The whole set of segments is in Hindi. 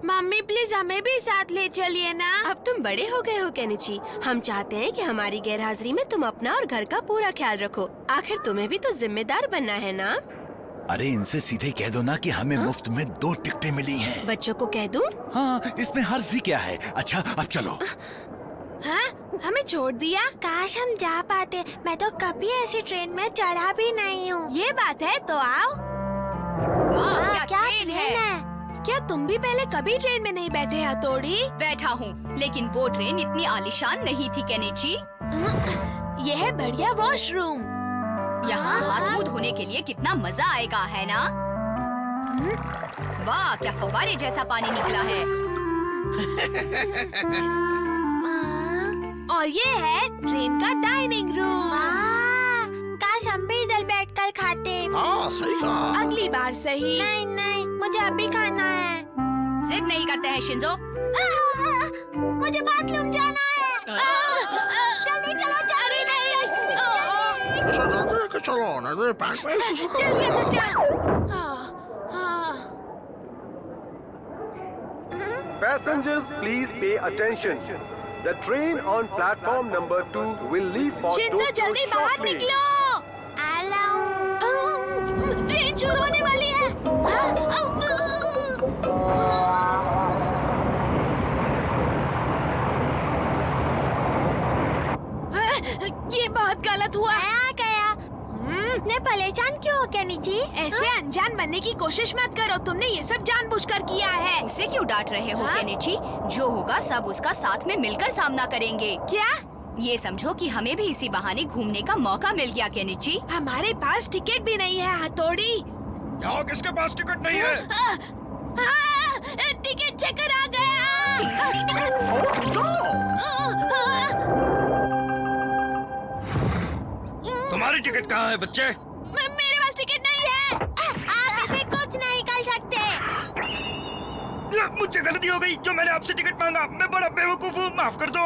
मम्मी प्लीज हमें भी साथ ले चलिए ना। अब तुम बड़े हो गए हो केनिची, हम चाहते हैं कि हमारी गैरहाजिरी में तुम अपना और घर का पूरा ख्याल रखो। आखिर तुम्हें भी तो जिम्मेदार बनना है ना। अरे इनसे सीधे कह दो ना कि हमें मुफ्त में 2 टिकटें मिली हैं। बच्चों को कह दूं? हाँ, इसमें हर्जी क्या है। अच्छा अब चलो। हाँ, हमें छोड़ दिया। काश हम जा पाते। मैं तो कभी ऐसी ट्रेन में चढ़ा भी नहीं हूँ। ये बात है तो आओ। क्या ट्रेन है? क्या तुम भी पहले कभी ट्रेन में नहीं बैठे हथौड़ी? बैठा हूँ, लेकिन वो ट्रेन इतनी आलीशान नहीं थी केनिची। यह है बढ़िया वॉशरूम। यहाँ हाथ मुंह धोने के लिए कितना मजा आएगा, है ना? वाह, क्या फव्वारे जैसा पानी निकला है। और ये है ट्रेन का डाइनिंग रूम। काश हम भी इधर बैठकर खाते। हाँ सही कहा। अगली बार सही। नहीं नहीं, मुझे अभी खाना है। जिद नहीं करते हैं शिंजो। मुझे बाथरूम जाना है। जल्दी चलो, जल्दी नहीं। चलो नजर पैक में चलिए तो चल। Passengers, please pay attention. The train on platform number 2 will leave for Shinzo Tokyo जल्दी बाहर shortly. निकलो। ट्रेन शुरू होने वाली है। ये बहुत गलत हुआ। आ गया। इतने परेशान क्यों हो केनिची? ऐसे अनजान बनने की कोशिश मत करो। तुमने ये सब जानबूझकर किया है। उसे क्यों डांट रहे हो केनिची? जो होगा सब उसका साथ में मिलकर सामना करेंगे। क्या? ये समझो कि हमें भी इसी बहाने घूमने का मौका मिल गया केनिची। हमारे पास टिकट भी नहीं है हथौड़ी। यहाँ किसके पास टिकट नहीं है? टिकट चेकर आ गया। तुम्हारी टिकट कहाँ है बच्चे? मेरे पास टिकट नहीं है। आप इसे कुछ नहीं कर सकते। मुझसे गलती हो गई। जो मैंने आपसे टिकट मांगा, मैं बड़ा बेवकूफ हूँ, माफ कर दो।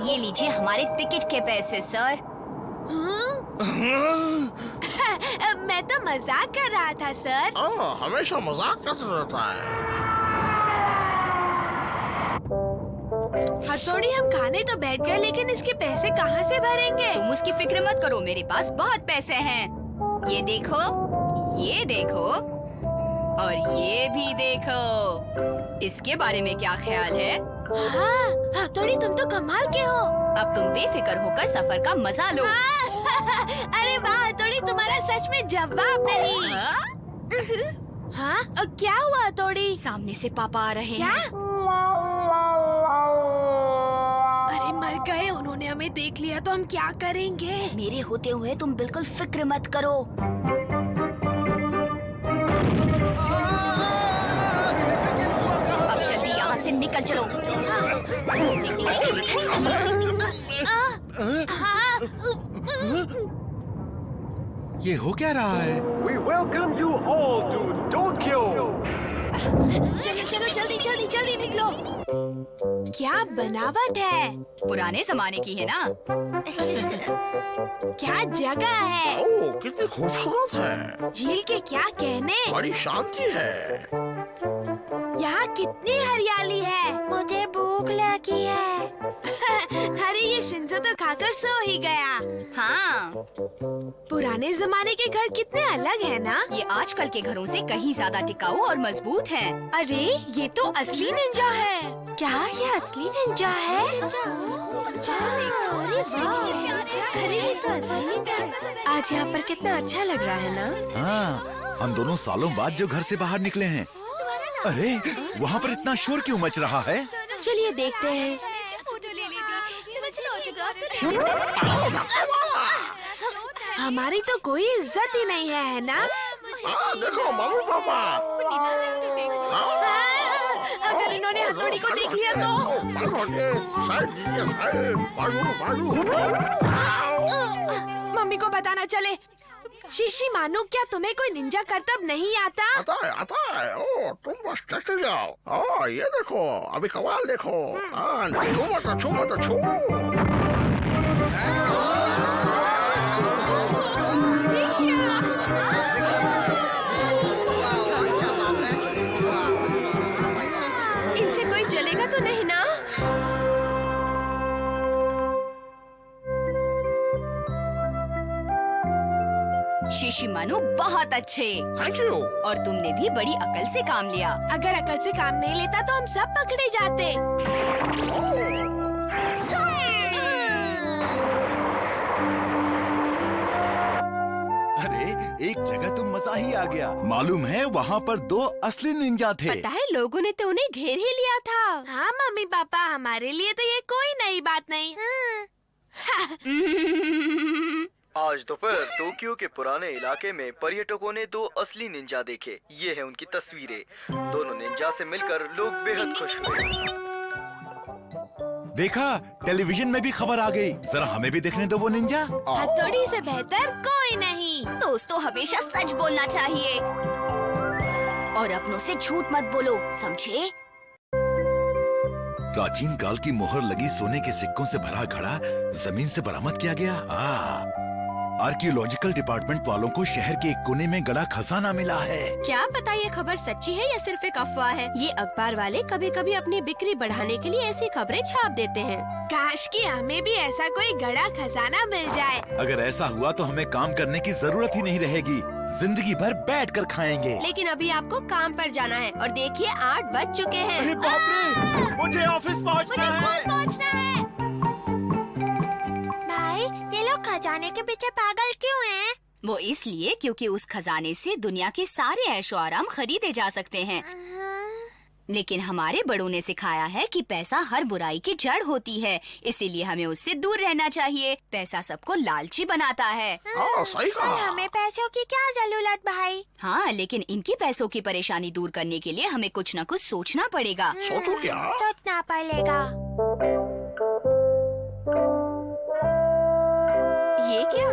ये लीजिए हमारे टिकट के पैसे सर। मैं तो मजाक कर रहा था सर। हमेशा मजाक करता रहता है। हथौड़ी हम खाने तो बैठ गए, लेकिन इसके पैसे कहाँ से भरेंगे? तुम उसकी फिक्र मत करो, मेरे पास बहुत पैसे हैं। ये देखो, ये देखो और ये भी देखो। इसके बारे में क्या ख्याल है? हाँ, हथौड़ी तुम तो कमाल के हो। अब तुम बेफिक्र होकर सफर का मजा लो। अरे वाह हथौड़ी, तुम्हारा सच में जवाब नहीं। हाँ? और क्या हुआ हथौड़ी? सामने से पापा आ रहे क्या? हैं। अरे मर गए, उन्होंने हमें देख लिया तो हम क्या करेंगे? मेरे होते हुए तुम बिल्कुल फिक्र मत करो। अब जल्दी यहाँ से निकल चलो। ये हो क्या रहा है? We welcome you all to Tokyo. चलो चलो जल्दी जल्दी जल्दी निकलो। क्या बनावट है? पुराने जमाने की है ना। क्या जगह है? ओह, कितनी खूबसूरत है। झील के क्या कहने? बड़ी शांति है। यहाँ कितनी हरियाली है। मुझे भूख लगी है। अरे ये शिंजो तो खाकर सो ही गया। हाँ, पुराने जमाने के घर कितने अलग है ना? ये आजकल के घरों से कहीं ज्यादा टिकाऊ और मजबूत हैं। अरे ये तो असली निंजा है। क्या ये असली निंजा है? अरे ये तो असली निंजा है। आज यहाँ पर कितना अच्छा लग रहा है ना? हाँ, हम दोनों सालों बाद जो घर से बाहर निकले हैं। अरे वहाँ पर इतना शोर क्यों मच रहा है? चलिए देखते हैं। हमारी तो कोई इज्जत ही नहीं है ना? देखो मम्मी पापा। अगर इन्होंने हथौड़ी को देख लिया तो? मम्मी को बताना चले। शीशी मानो, क्या तुम्हें कोई निंजा करतब नहीं आता? आता है। ओ, तुम बस चले जाओ। ये देखो, अभी कमाल देखो। छू मत छू। इनसे कोई जलेगा तो नहीं ना? शिशिमानु बहुत अच्छे। Thank you. और तुमने भी बड़ी अकल से काम लिया। अगर अकल से काम नहीं लेता तो हम सब पकड़े जाते। अरे एक जगह तो मजा ही आ गया। मालूम है वहाँ पर 2 असली निंजा थे। पता है लोगों ने तो उन्हें घेर ही लिया था। हाँ मम्मी पापा, हमारे लिए तो ये कोई नई बात नहीं। आज दोपहर टोक्यो के पुराने इलाके में पर्यटकों ने 2 असली निंजा देखे। ये है उनकी तस्वीरें। दोनों निंजा से मिलकर लोग बेहद खुश हुए। देखा, टेलीविजन में भी खबर आ गई। जरा हमें भी देखने दो वो निंजा। हथौड़ी से बेहतर कोई नहीं। दोस्तों हमेशा सच बोलना चाहिए और अपनों से झूठ मत बोलो, समझे? प्राचीन काल की मोहर लगी सोने के सिक्कों से भरा घड़ा जमीन से बरामद किया गया। आर्कियोलॉजिकल डिपार्टमेंट वालों को शहर के एक कोने में गड़ा खजाना मिला है। क्या पता ये खबर सच्ची है या सिर्फ एक अफवाह है। ये अखबार वाले कभी कभी अपनी बिक्री बढ़ाने के लिए ऐसी खबरें छाप देते हैं। काश कि हमें भी ऐसा कोई गड़ा खजाना मिल जाए। अगर ऐसा हुआ तो हमें काम करने की जरूरत ही नहीं रहेगी। जिंदगी भर बैठ कर खाएंगे। लेकिन अभी आपको काम पर जाना है और देखिए 8 बज चुके हैं। अरे बाप रे, मुझे ऑफिस पहुंचना है। पहुंचना है। भाई, ये लोग खजाने के पीछे पागल क्यों हैं? वो इसलिए क्योंकि उस खजाने से दुनिया के सारे ऐशो आराम खरीदे जा सकते हैं। लेकिन हमारे बड़ों ने सिखाया है कि पैसा हर बुराई की जड़ होती है, इसीलिए हमें उससे दूर रहना चाहिए। पैसा सबको लालची बनाता है। सही और कहा। हमें पैसों की क्या जरूरत भाई? हाँ, लेकिन इनकी पैसों की परेशानी दूर करने के लिए हमें कुछ न कुछ सोचना पड़ेगा। सोचो क्या? सोचना पड़ेगा। ये क्या?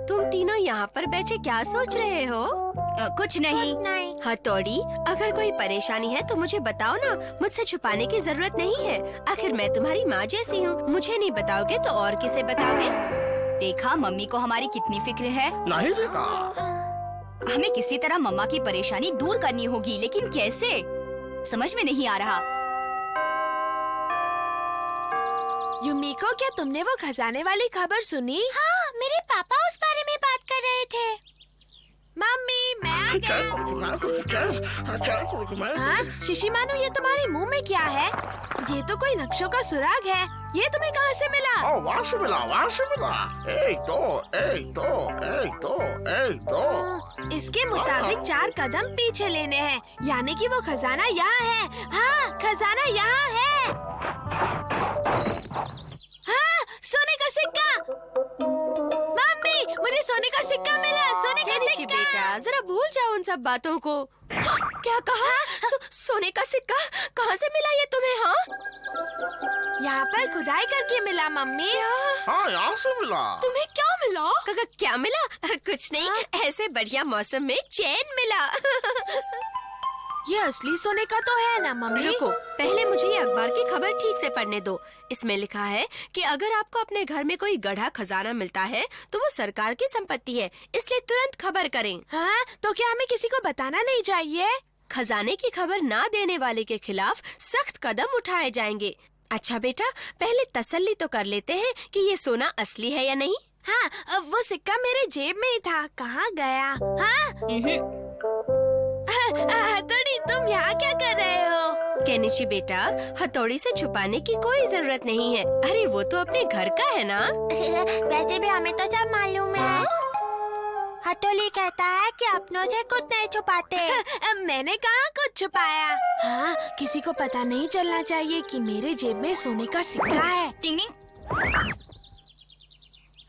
तुम तीनों यहाँ पर बैठे क्या सोच रहे हो? कुछ नहीं। नहीं। हथौड़ी, अगर कोई परेशानी है तो मुझे बताओ ना। मुझसे छुपाने की जरूरत नहीं है। आखिर मैं तुम्हारी माँ जैसी हूँ। मुझे नहीं बताओगे तो और किसे बताओगे? देखा मम्मी को हमारी कितनी फिक्र है। नहीं देखा। हमें किसी तरह मम्मा की परेशानी दूर करनी होगी, लेकिन कैसे? समझ में नहीं आ रहा। युमिको, क्या तुमने वो खजाने वाली खबर सुनी? हाँ, मेरे पापा उस बारे में बात कर रहे थे। मम्मी, मैं आ गया। हाँ, शिशिमानु, ये तुम्हारे मुंह में क्या है? ये तो कोई नक्शों का सुराग है। ये तुम्हें कहाँ से मिला? वहाँ से मिला, वहाँ से मिला। 1 2 1 2 1 2 1 2। इसके मुताबिक 4 कदम पीछे लेने हैं, यानी कि वो खजाना यहाँ है। हाँ, खजाना यहाँ है। हाँ, सोने का सिक्का। मम्मी, मुझे सोने का सिक्का मिला। सोने का केनिची सिक्का। बेटा, जरा भूल जाओ उन सब बातों को। क्या कहा? सोने का सिक्का कहाँ से मिला ये तुम्हें? हाँ, यहाँ पर खुदाई करके मिला मम्मी। हाँ, यहाँ से मिला। तुम्हें क्या मिला? क्या मिला? कुछ नहीं, ऐसे बढ़िया मौसम में चैन मिला। ये असली सोने का तो है ना मम्मी? रुको, पहले मुझे ये अखबार की खबर ठीक से पढ़ने दो। इसमें लिखा है कि अगर आपको अपने घर में कोई गढ़ा खजाना मिलता है तो वो सरकार की संपत्ति है, इसलिए तुरंत खबर करें। हाँ, तो क्या हमें किसी को बताना नहीं चाहिए? खजाने की खबर ना देने वाले के खिलाफ सख्त कदम उठाए जाएंगे। अच्छा बेटा, पहले तसल्ली तो कर लेते हैं कि ये सोना असली है या नहीं। हाँ, वो सिक्का मेरे जेब में ही था। कहाँ गया? हाँ? हथौड़ी, तुम यहाँ क्या कर रहे हो? केनिची बेटा, हथौड़ी से छुपाने की कोई जरूरत नहीं है। अरे वो तो अपने घर का है ना। वैसे भी हमें तो सब मालूम है। हथौड़ी कहता है कि अपनों से कुछ नहीं छुपाते। मैंने कहाँ कुछ छुपाया? हाँ, किसी को पता नहीं चलना चाहिए कि मेरे जेब में सोने का सिक्का है। टिंग टिंग।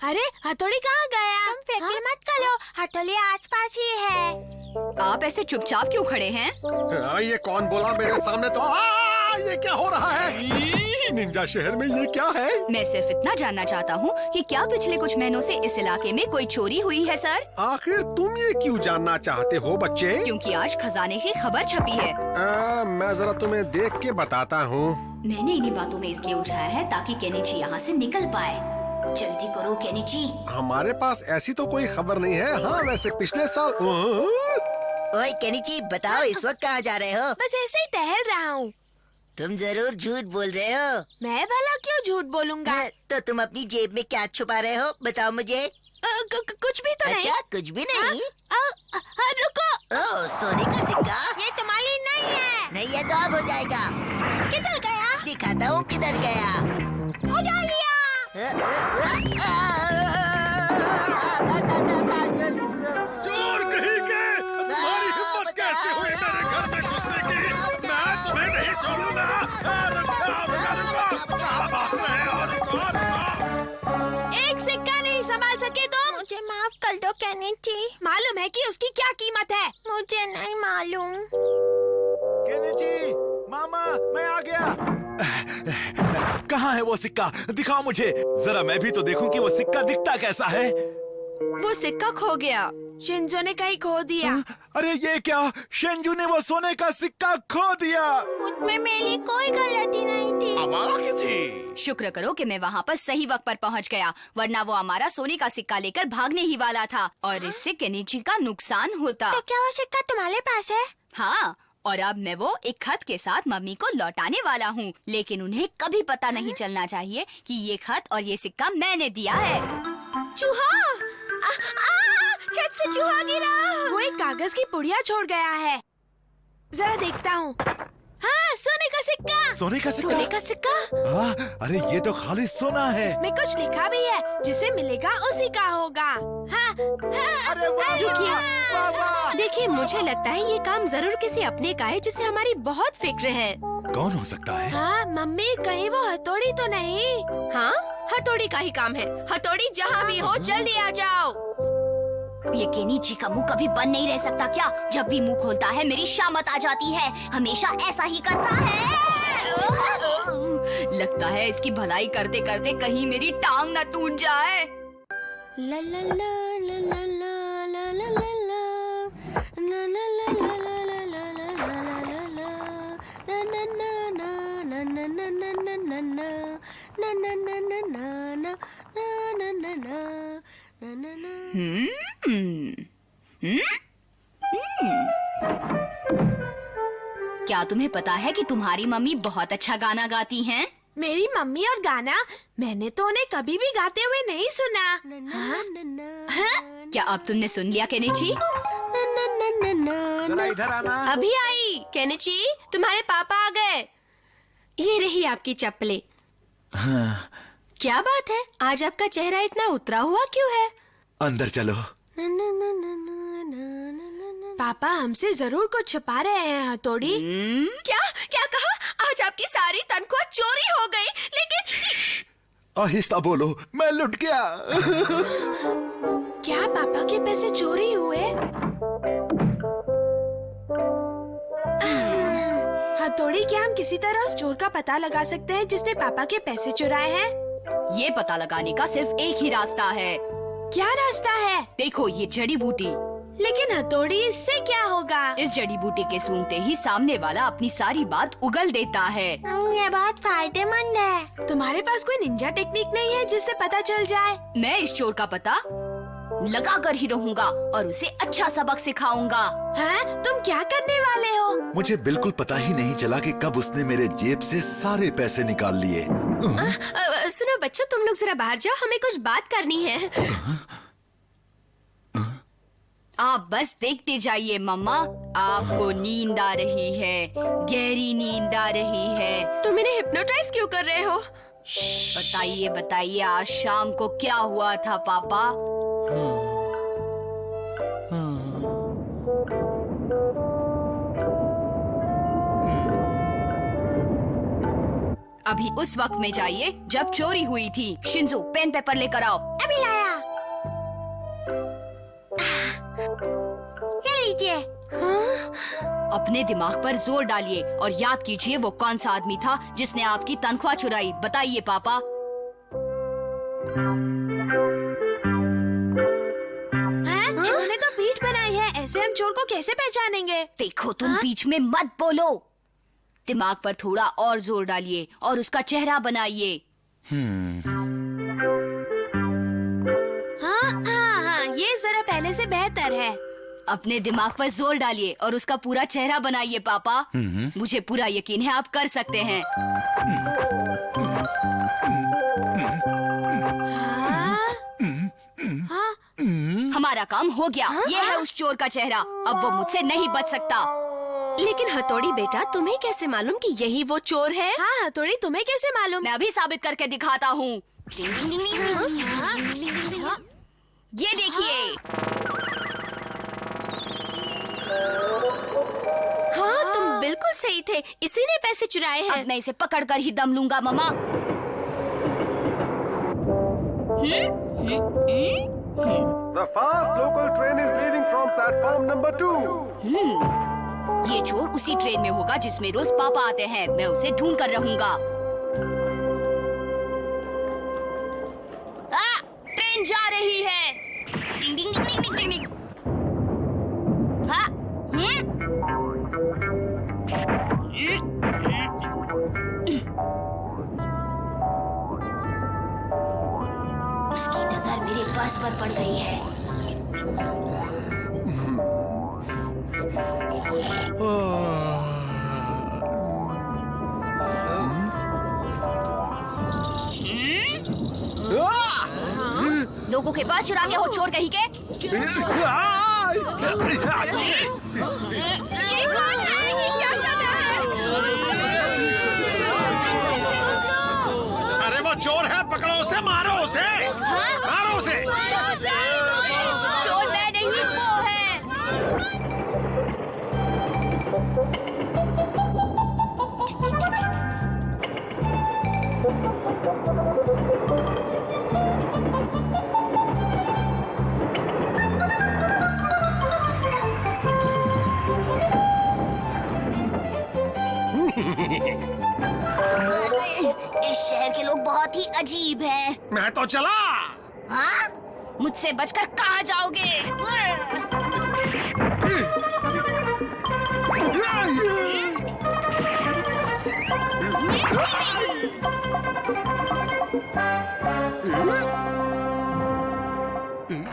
अरे, हथौड़ी कहाँ गया? तुम फिक्र मत करो, हथौड़ी आसपास ही है। आप ऐसे चुपचाप क्यों खड़े हैं? ये कौन बोला मेरे सामने? तो ये क्या हो रहा है? निंजा शहर में ये क्या है? मैं सिर्फ इतना जानना चाहता हूँ कि क्या पिछले कुछ महीनों से इस इलाके में कोई चोरी हुई है सर? आखिर तुम ये क्यों जानना चाहते हो बच्चे? क्योंकि आज खजाने की खबर छपी है। मैं जरा तुम्हें देख के बताता हूँ। मैंने इन्हीं बातों में इसलिए उलझाया है ताकि केनिची यहाँ से निकल पाए। जल्दी करो केनिची। हमारे पास ऐसी तो कोई खबर नहीं है। हाँ वैसे पिछले साल ओए केनिची, बताओ इस वक्त कहाँ जा रहे हो? बस ऐसे ही टहल रहा हूँ। तुम जरूर झूठ बोल रहे हो। मैं भला क्यों झूठ बोलूँगा? तो तुम अपनी जेब में क्या छुपा रहे हो? बताओ मुझे। कुछ भी तो नहीं। अच्छा, कुछ भी नहीं। रुको। ओह, सोने का सिक्का। ये तुम्हारी नहीं है। नहीं है तो अब हो जाएगा। किधर गया? दिखाता हूँ किधर गया। उठा लिया। चोर कहीं के, तुम्हारी हिम्मत कैसे हुई मेरे घर में घुसने की? मैं तुम्हें नहीं छोड़ूंगा। एक सिक्का नहीं संभाल सके तुम? मुझे माफ कर दो केनिची। मालूम है कि उसकी क्या कीमत है? मुझे नहीं मालूम। केनिची, मामा, मैं आ गया। कहाँ है वो सिक्का? दिखाओ मुझे, जरा मैं भी तो देखूं कि वो सिक्का दिखता कैसा है। वो सिक्का खो गया। शिंजो ने कहीं खो दिया। अरे ये क्या? शिंजू ने वो सोने का सिक्का खो दिया। मुझमें मेरी कोई गलती नहीं थी। हमारा किसी। शुक्र करो कि मैं वहाँ पर सही वक्त पर पहुँच गया, वरना वो हमारा सोने का सिक्का लेकर भागने ही वाला था और इससे केनिची का नुकसान होता। तो क्या वो सिक्का तुम्हारे पास है? हाँ, और अब मैं वो एक खत के साथ मम्मी को लौटाने वाला हूँ, लेकिन उन्हें कभी पता नहीं चलना चाहिए कि ये खत और ये सिक्का मैंने दिया है। चूहा! छत से चूहा गिरा। वो एक कागज की पुड़िया छोड़ गया है। जरा देखता हूँ। हाँ, सोने का सिक्का। सोने का सिक्का? सोने का सिक्का? हाँ, अरे ये तो खाली सोना है। इसमें कुछ लिखा भी है, जिसे मिलेगा उसी का होगा। हाँ, अरे वाह, रुकिए। वाह, वाह। देखिए, मुझे लगता है ये काम जरूर किसी अपने का है जिसे हमारी बहुत फिक्र है। कौन हो सकता है? हाँ, मम्मी, कहीं वो हथौड़ी तो नहीं? हाँ, हथौड़ी का ही काम है। हथौड़ी जहाँ भी हो जल्दी आ जाओ। ये केनिची का मुंह कभी बंद नहीं रह सकता क्या? जब भी मुंह खोलता है मेरी शामत आ जाती है। हमेशा ऐसा ही करता है। लगता है इसकी भलाई करते करते कहीं मेरी टांग न टूट जाए। ला ला ला ला ला ला ला ला ला ला ला क्या तुम्हें पता है कि तुम्हारी मम्मी बहुत अच्छा गाना गाती हैं? मेरी मम्मी और गाना? मैंने तो उन्हें कभी भी गाते हुए नहीं सुना। क्या अब तुमने सुन लिया केनिची? जरा इधर आना। अभी आई। केनिची, तुम्हारे पापा आ गए। ये रही आपकी चप्पलें। हाँ। क्या बात है, आज आपका चेहरा इतना उतरा हुआ क्यों है? अंदर चलो। पापा हमसे जरूर कुछ छुपा रहे हैं हथौड़ी। क्या क्या कहा? आज आपकी सारी तनख्वाह चोरी हो गई, लेकिन आहिस्ता बोलो, मैं लुट गया। क्या पापा के पैसे चोरी हुए? हथौड़ी, क्या हम किसी तरह उस चोर का पता लगा सकते हैं जिसने पापा के पैसे चुराए हैं? ये पता लगाने का सिर्फ एक ही रास्ता है। क्या रास्ता है? देखो ये जड़ी बूटी। लेकिन हथौड़ी, इससे क्या होगा? इस जड़ी बूटी के सूंघते ही सामने वाला अपनी सारी बात उगल देता है। ये बहुत फायदेमंद है। तुम्हारे पास कोई निंजा टेक्निक नहीं है जिससे पता चल जाए? मैं इस चोर का पता लगा कर ही रहूंगा और उसे अच्छा सबक सिखाऊंगा। हाँ? तुम क्या करने वाले हो? मुझे बिल्कुल पता ही नहीं चला कि कब उसने मेरे जेब से सारे पैसे निकाल लिए। सुनो बच्चों, तुम लोग जरा बाहर जाओ, हमें कुछ बात करनी है। आप बस देखते जाइए मम्मा, आपको नींद आ रही है, गहरी नींद आ रही है। तुम इन्हें हिप्नोटाइज क्यों कर रहे हो? बताइए बताइए, आज शाम को क्या हुआ था पापा? अभी उस वक्त में जाइए जब चोरी हुई थी। शिंजू, पेन पेपर लेकर आओ। अभी लाया। ये लीजिए। अपने दिमाग पर जोर डालिए और याद कीजिए वो कौन सा आदमी था जिसने आपकी तनख्वाह चुराई। बताइए पापा। हैं? इन्होंने तो पीठ बनाई है, ऐसे हम चोर को कैसे पहचानेंगे? देखो तुम बीच में मत बोलो। दिमाग पर थोड़ा और जोर डालिए और उसका चेहरा बनाइए। से बेहतर है। अपने दिमाग पर जोर डालिए और उसका पूरा चेहरा बनाइए पापा। मुझे पूरा यकीन है आप कर सकते हैं। हमारा काम हो गया। ये है उस चोर का चेहरा। अब वो मुझसे नहीं बच सकता। लेकिन हथौड़ी बेटा, तुम्हें कैसे मालूम कि यही वो चोर है? हाँ हथौड़ी, तुम्हें कैसे मालूम? मैं अभी साबित करके दिखाता हूँ। ये देखिए। हाँ, तुम बिल्कुल सही थे। इसी ने पैसे चुराए हैं। अब मैं इसे पकड़कर ही दम लूंगा मामा। The fast local train is leaving from platform number 2. ये चोर उसी ट्रेन में होगा जिसमें रोज पापा आते हैं। मैं उसे ढूंढ कर रहूंगा। ट्रेन जा रही है। डिंग डिंग डिंग डिंग डिंग डिंग। हाँ, उसकी नजर मेरे बस पर पड़ गई है। लोगों के पास चुरा के हो चोर कहीं के। अरे वो चोर है, पकड़ो उसे, मारो उसे। मारो उसे। चोर मैं नहीं, वो है। इस शहर के लोग बहुत ही अजीब हैं। मैं तो चला। हाँ? मुझसे बचकर कहाँ जाओगे?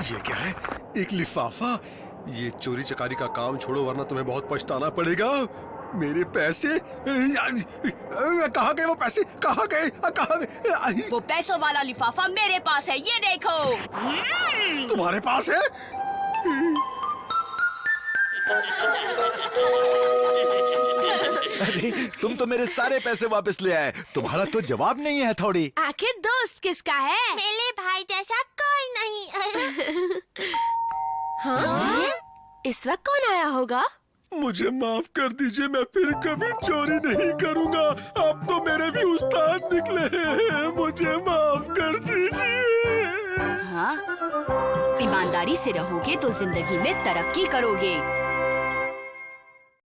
ये क्या है? एक लिफाफा। ये चोरी चकारी का काम छोड़ो वरना तुम्हें बहुत पछताना पड़ेगा। मेरे पैसे कहाँ गए? वो पैसे कहाँ गए? कहाँ गए? वो पैसों वाला लिफाफा मेरे पास है, ये देखो। तुम्हारे पास है? अरे तुम तो मेरे सारे पैसे वापस ले आए। तुम्हारा तो जवाब नहीं है हथौड़ी। आखिर दोस्त किसका है? मेरे भाई जैसा कोई नहीं। हाँ? इस वक्त कौन आया होगा? मुझे माफ कर दीजिए, मैं फिर कभी चोरी नहीं करूंगा। आप तो मेरे भी उस्ताद निकले हैं। मुझे माफ कर दीजिए। हाँ? ईमानदारी से रहोगे तो जिंदगी में तरक्की करोगे।